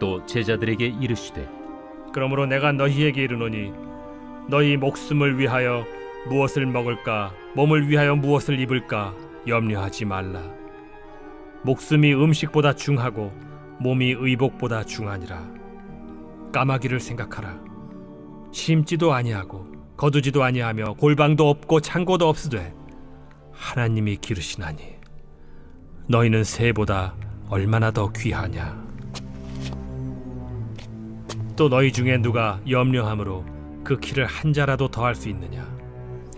또 제자들에게 이르시되 그러므로 내가 너희에게 이르노니 너희 목숨을 위하여 무엇을 먹을까 몸을 위하여 무엇을 입을까 염려하지 말라. 목숨이 음식보다 중하고 몸이 의복보다 중하니라. 까마귀를 생각하라. 심지도 아니하고 거두지도 아니하며 골방도 없고 창고도 없으되 하나님이 기르시나니 너희는 새보다 얼마나 더 귀하냐. 또 너희 중에 누가 염려함으로 그 키를 한 자라도 더할 수 있느냐.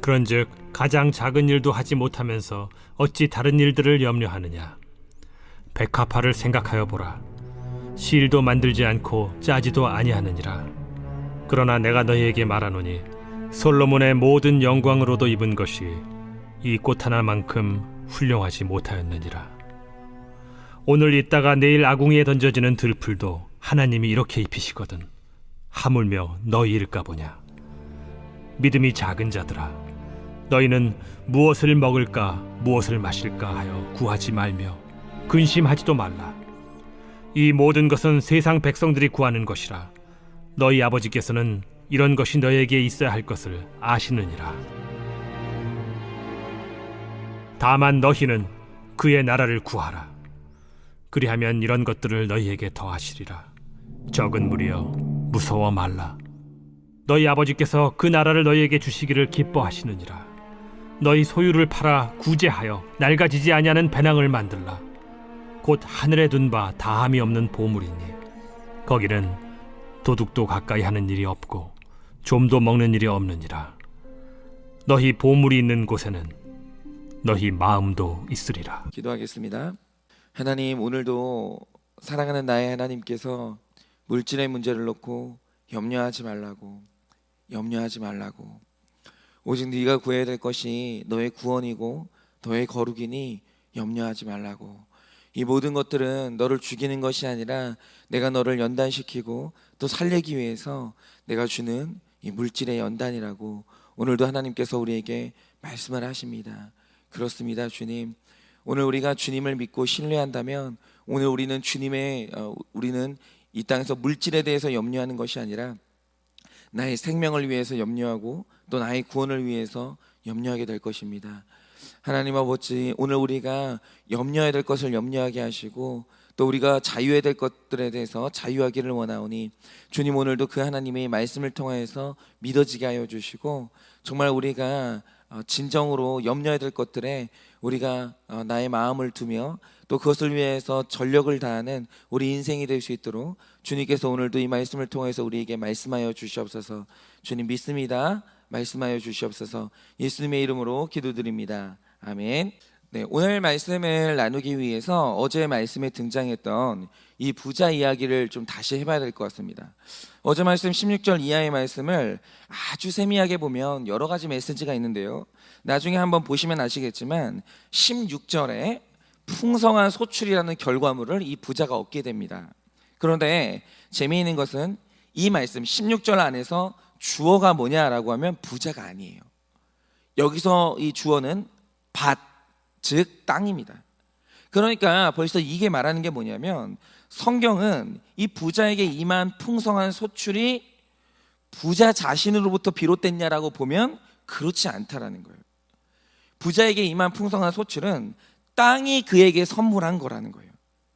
그런즉 가장 작은 일도 하지 못하면서 어찌 다른 일들을 염려하느냐. 백합화를 생각하여 보라. 실도 만들지 않고 짜지도 아니하느니라. 그러나 내가 너희에게 말하노니 솔로몬의 모든 영광으로도 입은 것이 이 꽃 하나만큼 훌륭하지 못하였느니라. 오늘 있다가 내일 아궁이에 던져지는 들풀도 하나님이 이렇게 입히시거든 하물며 너희일까 보냐. 믿음이 작은 자들아, 너희는 무엇을 먹을까 무엇을 마실까 하여 구하지 말며 근심하지도 말라. 이 모든 것은 세상 백성들이 구하는 것이라. 너희 아버지께서는 이런 것이 너희에게 있어야 할 것을 아시느니라. 다만 너희는 그의 나라를 구하라. 그리하면 이런 것들을 너희에게 더하시리라. 적은 무리여 무서워 말라. 너희 아버지께서 그 나라를 너희에게 주시기를 기뻐하시느니라. 너희 소유를 팔아 구제하여 낡아지지 아니하는 배낭을 만들라. 곧 하늘에 둔 바 다함이 없는 보물이니 거기는 도둑도 가까이 하는 일이 없고 좀도 먹는 일이 없느니라. 너희 보물이 있는 곳에는 너희 마음도 있으리라. 기도하겠습니다. 하나님, 오늘도 사랑하는 나의 하나님께서 물질의 문제를 놓고 염려하지 말라고 오직 네가 구해야 될 것이 너의 구원이고 너의 거룩이니 염려하지 말라고. 이 모든 것들은 너를 죽이는 것이 아니라 내가 너를 연단시키고 또 살리기 위해서 내가 주는 이 물질의 연단이라고 오늘도 하나님께서 우리에게 말씀을 하십니다. 그렇습니다, 주님. 오늘 우리가 주님을 믿고 신뢰한다면 오늘 우리는 우리는 이 땅에서 물질에 대해서 염려하는 것이 아니라 나의 생명을 위해서 염려하고 또 나의 구원을 위해서 염려하게 될 것입니다. 하나님 아버지, 오늘 우리가 염려해야 될 것을 염려하게 하시고 또 우리가 자유해야 될 것들에 대해서 자유하기를 원하오니 주님, 오늘도 그 하나님의 말씀을 통하여서 믿어지게 하여 주시고 정말 우리가 진정으로 염려해야 될 것들에 우리가 나의 마음을 두며 또 그것을 위해서 전력을 다하는 우리 인생이 될 수 있도록 주님께서 오늘도 이 말씀을 통해서 우리에게 말씀하여 주시옵소서. 주님 믿습니다. 말씀하여 주시옵소서. 예수님의 이름으로 기도드립니다. 아멘. 네, 오늘 말씀을 나누기 위해서 어제 말씀에 등장했던 이 부자 이야기를 좀 다시 해봐야 될 것 같습니다. 어제 말씀 16절 이하의 말씀을 아주 세미하게 보면 여러 가지 메시지가 있는데요, 나중에 한번 보시면 아시겠지만 16절에 풍성한 소출이라는 결과물을 이 부자가 얻게 됩니다. 그런데 재미있는 것은 이 말씀 16절 안에서 주어가 뭐냐라고 하면 부자가 아니에요. 여기서 이 주어는 밭, 즉 땅입니다. 그러니까 벌써 이게 말하는 게 뭐냐면 성경은 이 부자에게 임한 풍성한 소출이 부자 자신으로부터 비롯됐냐라고 보면 그렇지 않다라는 거예요. 부자에게 임한 풍성한 소출은 땅이 그에게 선물한 거라는 거예요.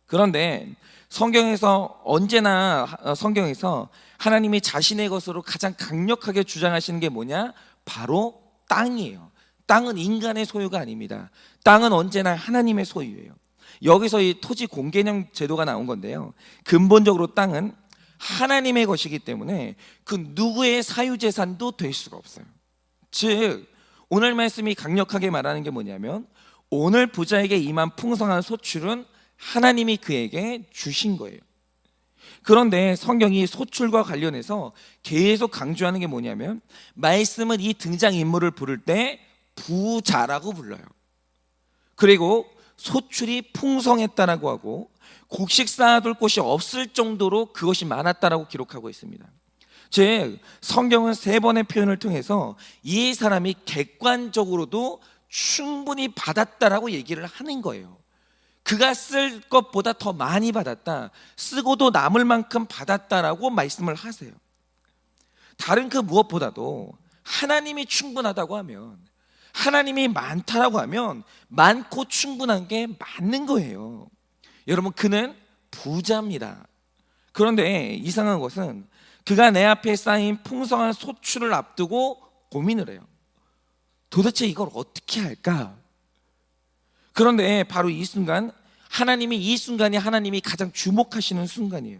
그런데 성경에서 언제나 성경에서 하나님이 자신의 것으로 가장 강력하게 주장하시는 게 뭐냐? 바로 땅이에요. 땅은 인간의 소유가 아닙니다. 땅은 언제나 하나님의 소유예요. 여기서 이 토지 공개념 제도가 나온 건데요, 근본적으로 땅은 하나님의 것이기 때문에 그 누구의 사유재산도 될 수가 없어요. 즉 오늘 말씀이 강력하게 말하는 게 뭐냐면 오늘 부자에게 임한 풍성한 소출은 하나님이 그에게 주신 거예요. 그런데 성경이 소출과 관련해서 계속 강조하는 게 뭐냐면 말씀은 이 등장인물을 부를 때 부자라고 불러요. 그리고 소출이 풍성했다라고 하고 곡식 쌓아둘 곳이 없을 정도로 그것이 많았다라고 기록하고 있습니다. 즉 성경은 세 번의 표현을 통해서 이 사람이 객관적으로도 충분히 받았다라고 얘기를 하는 거예요. 그가 쓸 것보다 더 많이 받았다, 쓰고도 남을 만큼 받았다라고 말씀을 하세요. 다른 그 무엇보다도 하나님이 충분하다고 하면, 하나님이 많다라고 하면 많고 충분한 게 맞는 거예요. 여러분, 그는 부자입니다. 그런데 이상한 것은 그가 내 앞에 쌓인 풍성한 소출을 앞두고 고민을 해요. 도대체 이걸 어떻게 할까? 그런데 바로 이 순간, 이 순간이 하나님이 가장 주목하시는 순간이에요.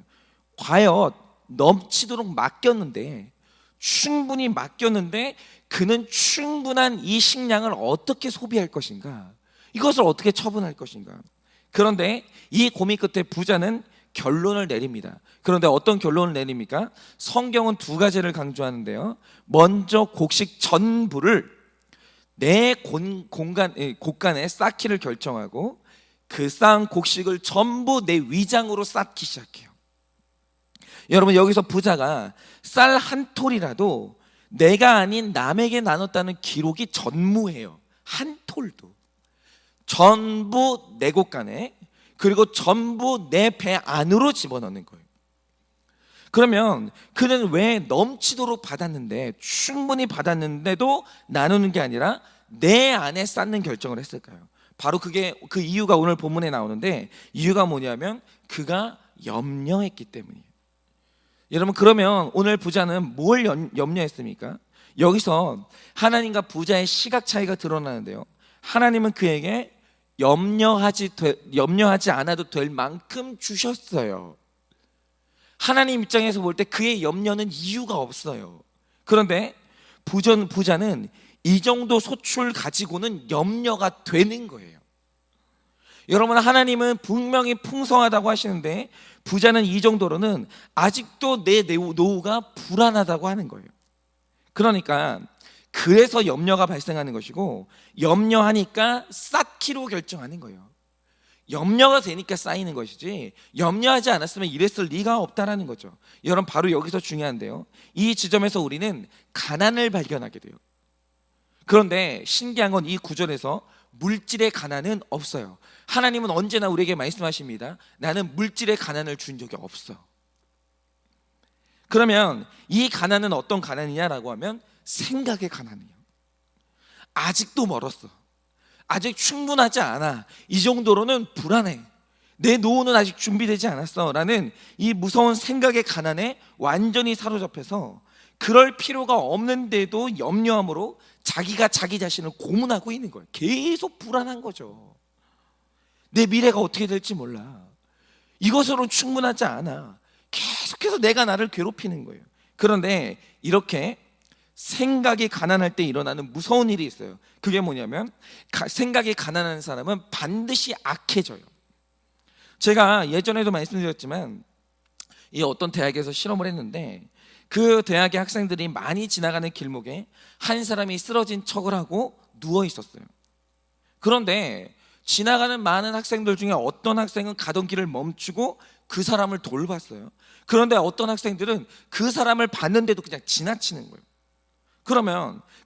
과연 넘치도록 맡겼는데, 충분히 맡겼는데 그는 충분한 이 식량을 어떻게 소비할 것인가? 이것을 어떻게 처분할 것인가? 그런데 이 고민 끝에 부자는 결론을 내립니다. 그런데 어떤 결론을 내립니까? 성경은 두 가지를 강조하는데요. 먼저 곡식 전부를 내 곳간에 쌓기를 결정하고, 그 쌓은 곡식을 전부 내 위장으로 쌓기 시작해요. 여러분, 여기서 부자가 쌀 한 톨이라도 내가 아닌 남에게 나눴다는 기록이 전무해요. 한 톨도. 전부 내 곳간에, 그리고 전부 내 배 안으로 집어넣는 거예요. 그러면 그는 왜 넘치도록 받았는데, 충분히 받았는데도 나누는 게 아니라 내 안에 쌓는 결정을 했을까요? 바로 그 이유가 오늘 본문에 나오는데, 이유가 뭐냐면 그가 염려했기 때문이에요. 여러분, 그러면 오늘 부자는 뭘 염려했습니까? 여기서 하나님과 부자의 시각 차이가 드러나는데요. 하나님은 그에게 염려하지 않아도 될 만큼 주셨어요. 하나님 입장에서 볼 때 그의 염려는 이유가 없어요. 그런데 부자는 이 정도 소출 가지고는 염려가 되는 거예요. 여러분, 하나님은 분명히 풍성하다고 하시는데 부자는 이 정도로는 아직도 내 노후가 불안하다고 하는 거예요. 그러니까 그래서 염려가 발생하는 것이고, 염려하니까 쌓기로 결정하는 거예요. 염려가 되니까 쌓이는 것이지, 염려하지 않았으면 이랬을 리가 없다라는 거죠. 여러분, 바로 여기서 중요한데요, 이 지점에서 우리는 가난을 발견하게 돼요. 그런데 신기한 건 이 구절에서 물질의 가난은 없어요. 하나님은 언제나 우리에게 말씀하십니다. 나는 물질의 가난을 준 적이 없어. 그러면 이 가난은 어떤 가난이냐라고 하면 생각의 가난이에요. 아직도 멀었어. 아직 충분하지 않아. 이 정도로는 불안해. 내 노후는 아직 준비되지 않았어 라는 이 무서운 생각의 가난에 완전히 사로잡혀서 그럴 필요가 없는데도 염려함으로 자기가 자기 자신을 고문하고 있는 거예요. 계속 불안한 거죠. 내 미래가 어떻게 될지 몰라. 이것으로는 충분하지 않아. 계속해서 내가 나를 괴롭히는 거예요. 그런데 이렇게 생각이 가난할 때 일어나는 무서운 일이 있어요. 그게 뭐냐면 생각이 가난한 사람은 반드시 악해져요. 제가 예전에도 말씀드렸지만 이 어떤 대학에서 실험을 했는데, 그 대학의 학생들이 많이 지나가는 길목에 한 사람이 쓰러진 척을 하고 누워 있었어요. 그런데 지나가는 많은 학생들 중에 어떤 학생은 가던 길을 멈추고 그 사람을 돌봤어요. 그런데 어떤 학생들은 그 사람을 봤는데도 그냥 지나치는 거예요.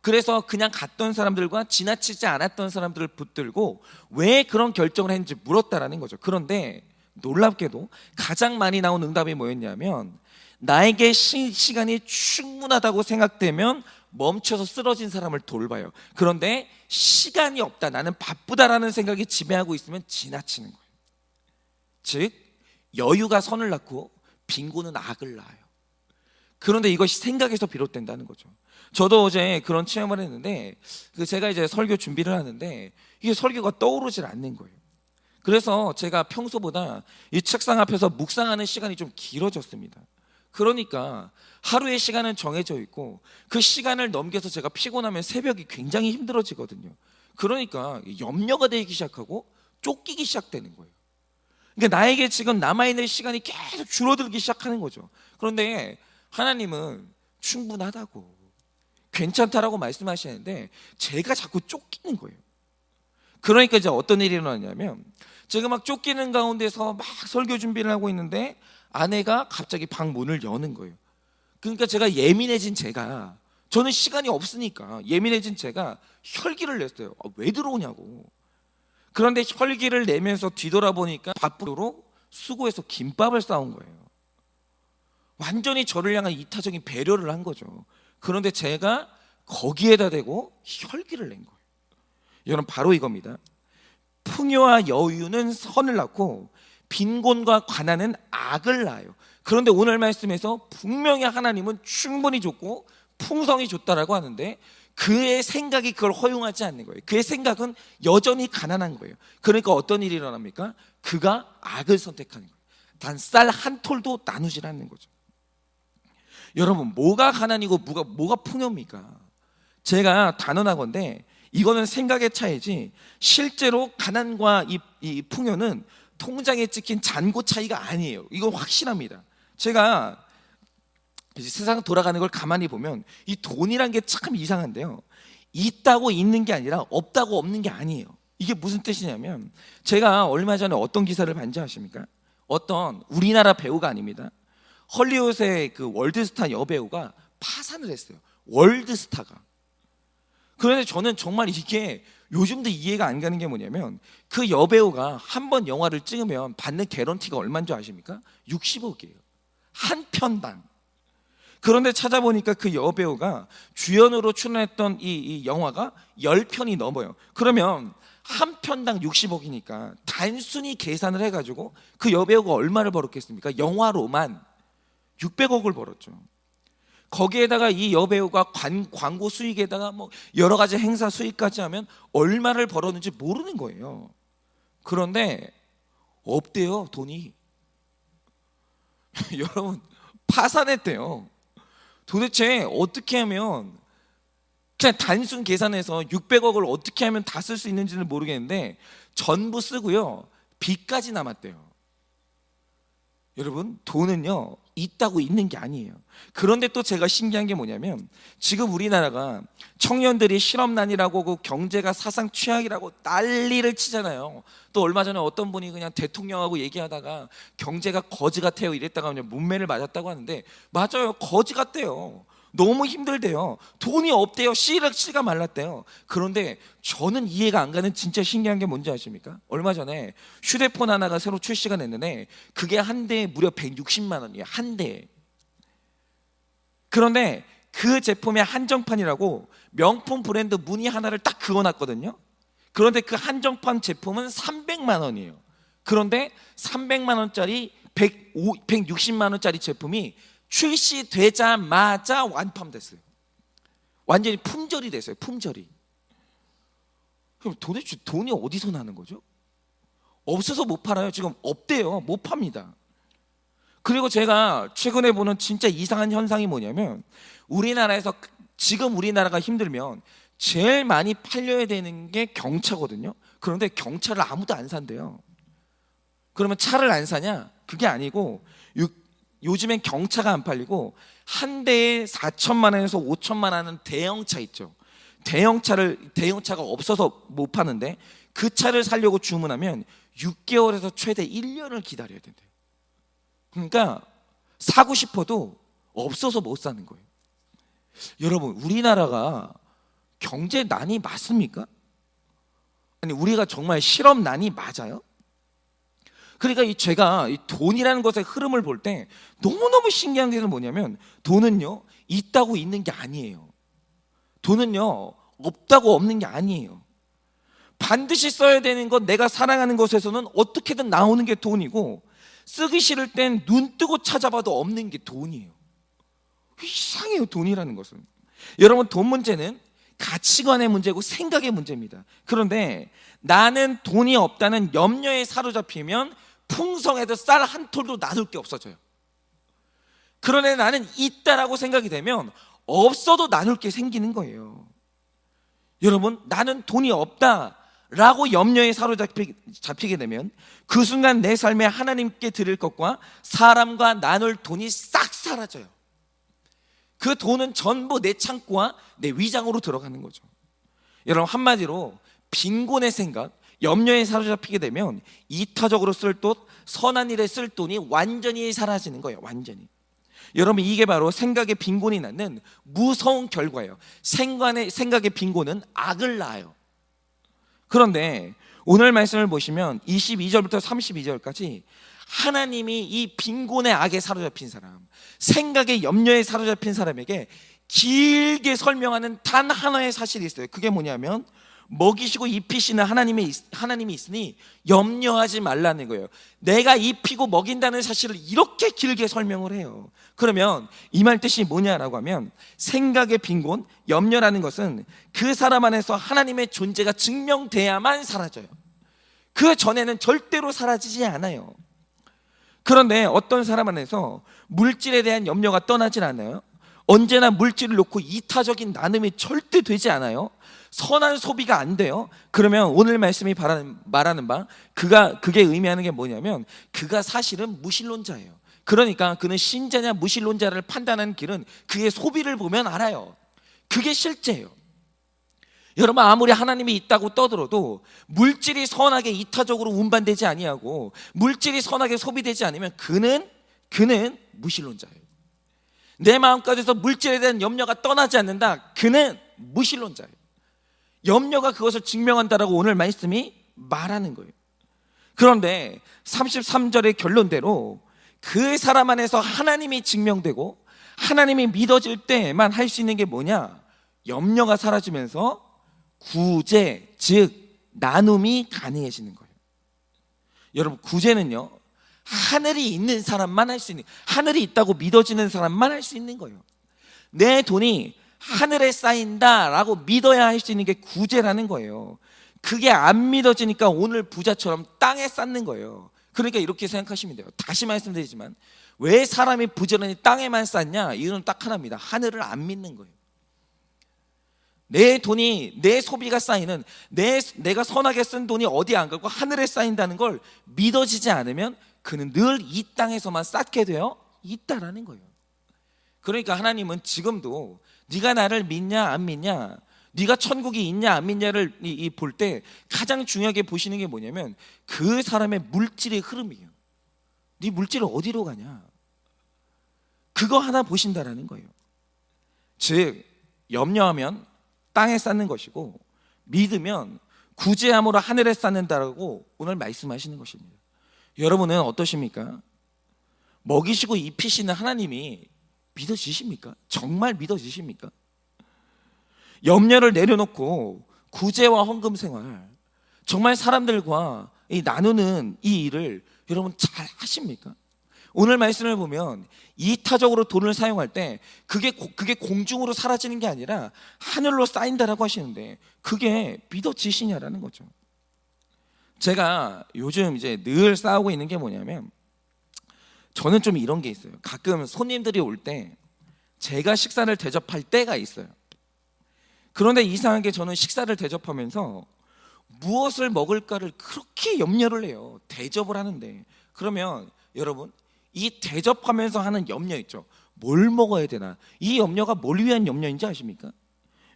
그래서 그냥 갔던 사람들과 지나치지 않았던 사람들을 붙들고 왜 그런 결정을 했는지 물었다라는 거죠. 그런데 놀랍게도 가장 많이 나온 응답이 뭐였냐면, 나에게 시간이 충분하다고 생각되면 멈춰서 쓰러진 사람을 돌봐요. 그런데 시간이 없다, 나는 바쁘다라는 생각이 지배하고 있으면 지나치는 거예요. 즉 여유가 선을 낳고 빈곤은 악을 낳아요. 그런데 이것이 생각에서 비롯된다는 거죠. 저도 어제 그런 체험을 했는데, 제가 이제 설교 준비를 하는데 이게 설교가 떠오르질 않는 거예요. 그래서 제가 평소보다 이 책상 앞에서 묵상하는 시간이 좀 길어졌습니다. 그러니까 하루의 시간은 정해져 있고 그 시간을 넘겨서 제가 피곤하면 새벽이 굉장히 힘들어지거든요. 그러니까 염려가 되기 시작하고 쫓기기 시작되는 거예요. 그러니까 나에게 지금 남아있는 시간이 계속 줄어들기 시작하는 거죠. 그런데 하나님은 충분하다고, 괜찮다라고 말씀하시는데 제가 자꾸 쫓기는 거예요. 그러니까 이제 어떤 일이 일어나냐면, 제가 막 쫓기는 가운데서 막 설교 준비를 하고 있는데 아내가 갑자기 방 문을 여는 거예요. 그러니까 저는 시간이 없으니까 예민해진 제가 혈기를 냈어요. 왜 들어오냐고. 그런데 혈기를 내면서 뒤돌아보니까 밥으로 수고해서 김밥을 싸온 거예요. 완전히 저를 향한 이타적인 배려를 한 거죠. 그런데 제가 거기에다 대고 혈기를 낸 거예요. 여러분, 바로 이겁니다. 풍요와 여유는 선을 낳고 빈곤과 관한은 악을 낳아요. 그런데 오늘 말씀에서 분명히 하나님은 충분히 줬고 풍성히 줬다라고 하는데 그의 생각이 그걸 허용하지 않는 거예요. 그의 생각은 여전히 가난한 거예요. 그러니까 어떤 일이 일어납니까? 그가 악을 선택하는 거예요. 단 쌀 한 톨도 나누질 않는 거죠. 여러분, 뭐가 가난이고 뭐가 풍요입니까? 제가 단언하건대 이거는 생각의 차이지 실제로 가난과 이 풍요는 통장에 찍힌 잔고 차이가 아니에요. 이건 확실합니다. 제가 세상 돌아가는 걸 가만히 보면 이 돈이란 게 참 이상한데요. 있다고 있는 게 아니라 없다고 없는 게 아니에요. 이게 무슨 뜻이냐면 제가 얼마 전에 어떤 기사를 봤는지 아십니까? 어떤 우리나라 배우가 아닙니다. 헐리우드의 그 월드스타 여배우가 파산을 했어요. 월드스타가. 그런데 저는 정말 이게 요즘도 이해가 안 가는 게 뭐냐면 그 여배우가 한 번 영화를 찍으면 받는 개런티가 얼마인 줄 아십니까? 60억이에요. 한 편당. 그런데 찾아보니까 그 여배우가 주연으로 출연했던 이 영화가 10편이 넘어요. 그러면 한 편당 60억이니까 단순히 계산을 해가지고 그 여배우가 얼마를 벌었겠습니까? 영화로만 600억을 벌었죠. 거기에다가 이 여배우가 광고 수익에다가 뭐 여러 가지 행사 수익까지 하면 얼마를 벌었는지 모르는 거예요. 그런데 없대요, 돈이. 여러분, 파산했대요. 도대체 어떻게 하면 그냥 단순 계산해서 600억을 어떻게 하면 다 쓸 수 있는지는 모르겠는데 전부 쓰고요, 빚까지 남았대요. 여러분, 돈은요 있다고 있는 게 아니에요. 그런데 또 제가 신기한 게 뭐냐면 지금 우리나라가 청년들이 실업난이라고 그 경제가 사상 최악이라고 난리를 치잖아요. 또 얼마 전에 어떤 분이 그냥 대통령하고 얘기하다가 경제가 거지 같아요 이랬다가 그냥 문매를 맞았다고 하는데 맞아요, 거지 같대요. 너무 힘들대요. 돈이 없대요. 씨가 말랐대요. 그런데 저는 이해가 안 가는 진짜 신기한 게 뭔지 아십니까? 얼마 전에 휴대폰 하나가 새로 출시가 됐는데 그게 한 대에 무려 160만 원이에요. 한 대에. 그런데 그 제품의 한정판이라고 명품 브랜드 무늬 하나를 딱 그어놨거든요. 그런데 그 한정판 제품은 300만 원이에요. 그런데 300만 원짜리 160만 원짜리 제품이 출시되자마자 완판됐어요. 완전히 품절이 됐어요. 품절이. 그럼 도대체 돈이 어디서 나는 거죠? 없어서 못 팔아요. 지금 없대요. 못 팝니다. 그리고 제가 최근에 보는 진짜 이상한 현상이 뭐냐면 우리나라에서 지금 우리나라가 힘들면 제일 많이 팔려야 되는 게 경차거든요. 그런데 경차를 아무도 안 산대요. 그러면 차를 안 사냐? 그게 아니고 요즘엔 경차가 안 팔리고 한 대에 4천만 원에서 5천만 원 하는 대형차 있죠. 대형차가 없어서 못 파는데 그 차를 사려고 주문하면 6개월에서 최대 1년을 기다려야 된대요. 그러니까 사고 싶어도 없어서 못 사는 거예요. 여러분, 우리나라가 경제난이 맞습니까? 아니, 우리가 정말 실업난이 맞아요? 그러니까 제가 이 돈이라는 것의 흐름을 볼 때 너무너무 신기한 게 뭐냐면 돈은요 있다고 있는 게 아니에요. 돈은요 없다고 없는 게 아니에요. 반드시 써야 되는 것, 내가 사랑하는 것에서는 어떻게든 나오는 게 돈이고 쓰기 싫을 땐 눈 뜨고 찾아봐도 없는 게 돈이에요. 이상해요, 돈이라는 것은. 여러분, 돈 문제는 가치관의 문제고 생각의 문제입니다. 그런데 나는 돈이 없다는 염려에 사로잡히면 풍성해도 쌀 한 톨도 놔둘 게 없어져요. 그런데 나는 있다라고 생각이 되면 없어도 나눌 게 생기는 거예요. 여러분, 나는 돈이 없다라고 염려에 사로잡히게 되면 그 순간 내 삶에 하나님께 드릴 것과 사람과 나눌 돈이 싹 사라져요. 그 돈은 전부 내 창고와 내 위장으로 들어가는 거죠. 여러분, 한마디로 빈곤의 생각, 염려에 사로잡히게 되면 이타적으로 쓸 돈, 선한 일에 쓸 돈이 완전히 사라지는 거예요. 완전히. 여러분, 이게 바로 생각의 빈곤이 낳는 무서운 결과예요. 생각의 빈곤은 악을 낳아요. 그런데 오늘 말씀을 보시면 22절부터 32절까지 하나님이 이 빈곤의 악에 사로잡힌 사람, 생각의 염려에 사로잡힌 사람에게 길게 설명하는 단 하나의 사실이 있어요. 그게 뭐냐면 먹이시고 입히시는 하나님이 있으니 염려하지 말라는 거예요. 내가 입히고 먹인다는 사실을 이렇게 길게 설명을 해요. 그러면 이 말 뜻이 뭐냐라고 하면 생각의 빈곤, 염려라는 것은 그 사람 안에서 하나님의 존재가 증명돼야만 사라져요. 그 전에는 절대로 사라지지 않아요. 그런데 어떤 사람 안에서 물질에 대한 염려가 떠나질 않아요. 언제나 물질을 놓고 이타적인 나눔이 절대 되지 않아요. 선한 소비가 안 돼요. 그러면 오늘 말씀이 말하는 바 그게 의미하는 게 뭐냐면 그가 사실은 무신론자예요. 그러니까 그는 신자냐 무신론자를 판단하는 길은 그의 소비를 보면 알아요. 그게 실제예요. 여러분, 아무리 하나님이 있다고 떠들어도 물질이 선하게 이타적으로 운반되지 아니하고 물질이 선하게 소비되지 않으면 그는 무신론자예요. 내 마음가짐에서 물질에 대한 염려가 떠나지 않는다. 그는 무신론자예요. 염려가 그것을 증명한다라고 오늘 말씀이 말하는 거예요. 그런데 33절의 결론대로 그 사람 안에서 하나님이 증명되고 하나님이 믿어질 때만 할 수 있는 게 뭐냐? 염려가 사라지면서 구제, 즉 나눔이 가능해지는 거예요. 여러분, 구제는요 하늘이 있는 사람만 할 수 있는, 하늘이 있다고 믿어지는 사람만 할 수 있는 거예요. 내 돈이 하늘에 쌓인다라고 믿어야 할 수 있는 게 구제라는 거예요. 그게 안 믿어지니까 오늘 부자처럼 땅에 쌓는 거예요. 그러니까 이렇게 생각하시면 돼요. 다시 말씀드리지만 왜 사람이 부지런히 땅에만 쌓냐? 이유는 딱 하나입니다. 하늘을 안 믿는 거예요. 내 돈이, 내 소비가 쌓이는, 내가 선하게 쓴 돈이 어디 안 가고 하늘에 쌓인다는 걸 믿어지지 않으면 그는 늘 이 땅에서만 쌓게 되어 있다라는 거예요. 그러니까 하나님은 지금도 네가 나를 믿냐 안 믿냐, 네가 천국이 있냐 안 믿냐를 볼 때 가장 중요하게 보시는 게 뭐냐면 그 사람의 물질의 흐름이에요. 네 물질은 어디로 가냐, 그거 하나 보신다라는 거예요. 즉 염려하면 땅에 쌓는 것이고 믿으면 구제함으로 하늘에 쌓는다라고 오늘 말씀하시는 것입니다. 여러분은 어떠십니까? 먹이시고 입히시는 하나님이 믿어지십니까? 정말 믿어지십니까? 염려를 내려놓고 구제와 헌금 생활, 정말 사람들과 나누는 이 일을 여러분 잘 하십니까? 오늘 말씀을 보면 이타적으로 돈을 사용할 때 그게 공중으로 사라지는 게 아니라 하늘로 쌓인다라고 하시는데 그게 믿어지시냐라는 거죠. 제가 요즘 이제 늘 싸우고 있는 게 뭐냐면 저는 좀 이런 게 있어요. 가끔 손님들이 올 때 제가 식사를 대접할 때가 있어요. 그런데 이상하게 저는 식사를 대접하면서 무엇을 먹을까를 그렇게 염려를 해요. 대접을 하는데. 그러면 여러분, 이 대접하면서 하는 염려 있죠. 뭘 먹어야 되나? 이 염려가 뭘 위한 염려인지 아십니까?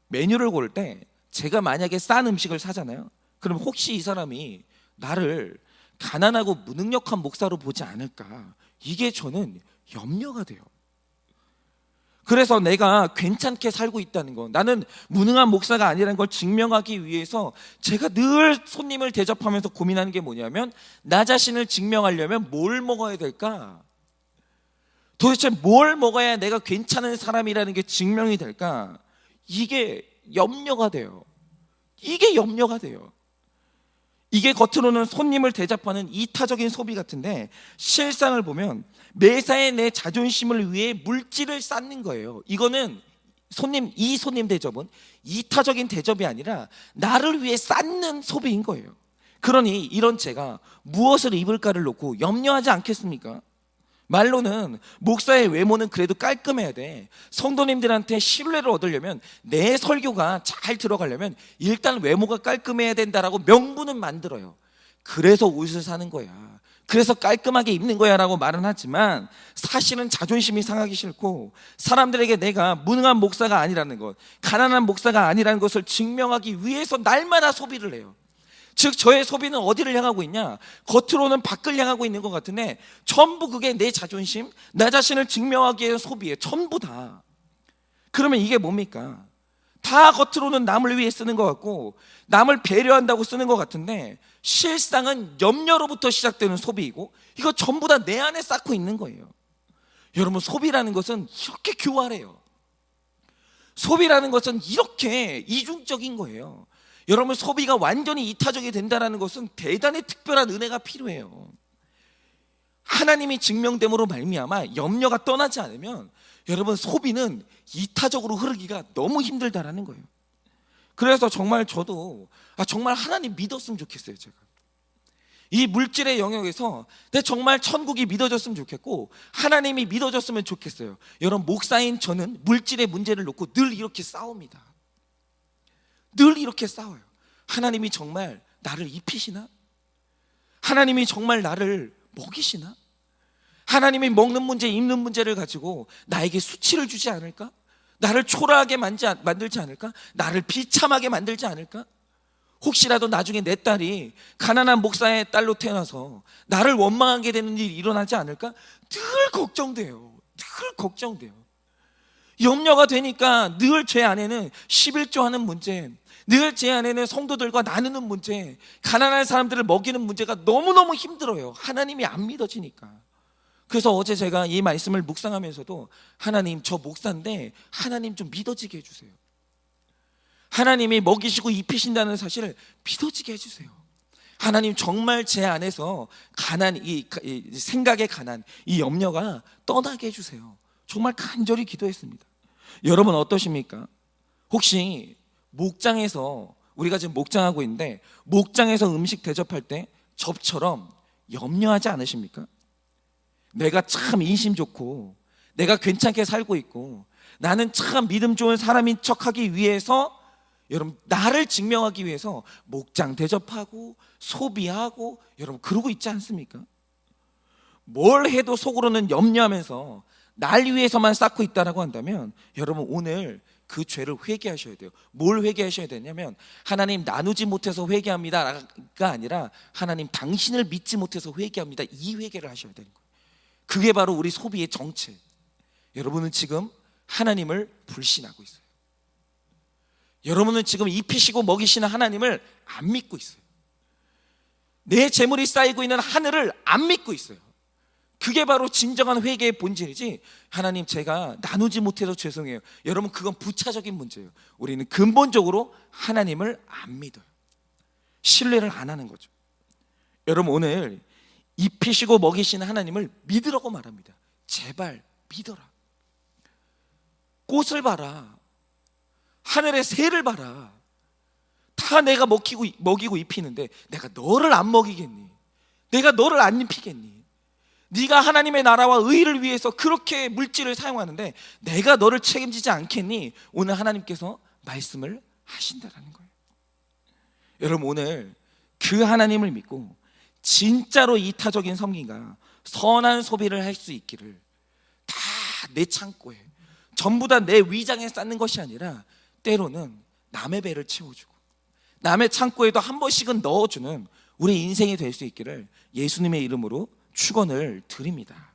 메뉴를 고를 때 제가 만약에 싼 음식을 사잖아요. 그럼 혹시 이 사람이 나를 가난하고 무능력한 목사로 보지 않을까? 이게 저는 염려가 돼요. 그래서 내가 괜찮게 살고 있다는 거, 나는 무능한 목사가 아니라는 걸 증명하기 위해서 제가 늘 손님을 대접하면서 고민하는 게 뭐냐면 나 자신을 증명하려면 뭘 먹어야 될까? 도대체 뭘 먹어야 내가 괜찮은 사람이라는 게 증명이 될까? 이게 염려가 돼요. 이게 염려가 돼요. 이게 겉으로는 손님을 대접하는 이타적인 소비 같은데 실상을 보면 매사에 내 자존심을 위해 물질을 쌓는 거예요. 이거는 이 손님 대접은 이타적인 대접이 아니라 나를 위해 쌓는 소비인 거예요. 그러니 이런 제가 무엇을 입을까를 놓고 염려하지 않겠습니까? 말로는 목사의 외모는 그래도 깔끔해야 돼. 성도님들한테 신뢰를 얻으려면, 내 설교가 잘 들어가려면 일단 외모가 깔끔해야 된다라고 명분은 만들어요. 그래서 옷을 사는 거야, 그래서 깔끔하게 입는 거야 라고 말은 하지만 사실은 자존심이 상하기 싫고 사람들에게 내가 무능한 목사가 아니라는 것, 가난한 목사가 아니라는 것을 증명하기 위해서 날마다 소비를 해요. 즉 저의 소비는 어디를 향하고 있냐? 겉으로는 밖을 향하고 있는 것 같은데 전부 그게 내 자존심, 나 자신을 증명하기 위해 소비예요. 전부 다. 그러면 이게 뭡니까? 다 겉으로는 남을 위해 쓰는 것 같고 남을 배려한다고 쓰는 것 같은데 실상은 염려로부터 시작되는 소비이고 이거 전부 다 내 안에 쌓고 있는 거예요. 여러분, 소비라는 것은 이렇게 교활해요. 소비라는 것은 이렇게 이중적인 거예요. 여러분, 소비가 완전히 이타적이 된다는 것은 대단히 특별한 은혜가 필요해요. 하나님이 증명됨으로 말미암아 염려가 떠나지 않으면 여러분, 소비는 이타적으로 흐르기가 너무 힘들다라는 거예요. 그래서 정말 저도 정말 하나님 믿었으면 좋겠어요. 제가 이 물질의 영역에서 정말 천국이 믿어졌으면 좋겠고 하나님이 믿어졌으면 좋겠어요. 여러분, 목사인 저는 물질의 문제를 놓고 늘 이렇게 싸웁니다. 늘 이렇게 싸워요. 하나님이 정말 나를 입히시나? 하나님이 정말 나를 먹이시나? 하나님이 먹는 문제, 입는 문제를 가지고 나에게 수치를 주지 않을까? 나를 초라하게 만들지 않을까? 나를 비참하게 만들지 않을까? 혹시라도 나중에 내 딸이 가난한 목사의 딸로 태어나서 나를 원망하게 되는 일이 일어나지 않을까? 늘 걱정돼요. 늘 걱정돼요. 염려가 되니까 늘 제 안에는 11조 하는 문제, 늘 제 안에는 성도들과 나누는 문제, 가난한 사람들을 먹이는 문제가 너무너무 힘들어요. 하나님이 안 믿어지니까. 그래서 어제 제가 이 말씀을 묵상하면서도 하나님, 저 목사인데 하나님 좀 믿어지게 해주세요. 하나님이 먹이시고 입히신다는 사실을 믿어지게 해주세요. 하나님, 정말 제 안에서 가난, 이 생각의 가난, 이 염려가 떠나게 해주세요. 정말 간절히 기도했습니다. 여러분 어떠십니까? 혹시 목장에서, 우리가 지금 목장하고 있는데 목장에서 음식 대접할 때 저처럼 염려하지 않으십니까? 내가 참 인심 좋고 내가 괜찮게 살고 있고 나는 참 믿음 좋은 사람인 척하기 위해서, 여러분, 나를 증명하기 위해서 목장 대접하고 소비하고 여러분 그러고 있지 않습니까? 뭘 해도 속으로는 염려하면서 날 위해서만 쌓고 있다라고 한다면 여러분, 오늘 그 죄를 회개하셔야 돼요. 뭘 회개하셔야 되냐면 하나님, 나누지 못해서 회개합니다가 아니라 하나님, 당신을 믿지 못해서 회개합니다. 이 회개를 하셔야 되는 거예요. 그게 바로 우리 소비의 정체. 여러분은 지금 하나님을 불신하고 있어요. 여러분은 지금 입히시고 먹이시는 하나님을 안 믿고 있어요. 내 재물이 쌓이고 있는 하늘을 안 믿고 있어요. 그게 바로 진정한 회개의 본질이지, 하나님 제가 나누지 못해서 죄송해요, 여러분, 그건 부차적인 문제예요. 우리는 근본적으로 하나님을 안 믿어요. 신뢰를 안 하는 거죠. 여러분, 오늘 입히시고 먹이시는 하나님을 믿으라고 말합니다. 제발 믿어라. 꽃을 봐라, 하늘의 새를 봐라. 다 내가 먹이고 입히는데 내가 너를 안 먹이겠니? 내가 너를 안 입히겠니? 네가 하나님의 나라와 의를 위해서 그렇게 물질을 사용하는데 내가 너를 책임지지 않겠니? 오늘 하나님께서 말씀을 하신다라는 거예요. 여러분, 오늘 그 하나님을 믿고 진짜로 이타적인 섬김과 선한 소비를 할 수 있기를, 다 내 창고에 전부 다 내 위장에 쌓는 것이 아니라 때로는 남의 배를 채워주고 남의 창고에도 한 번씩은 넣어주는 우리 인생이 될 수 있기를 예수님의 이름으로 축원을 드립니다.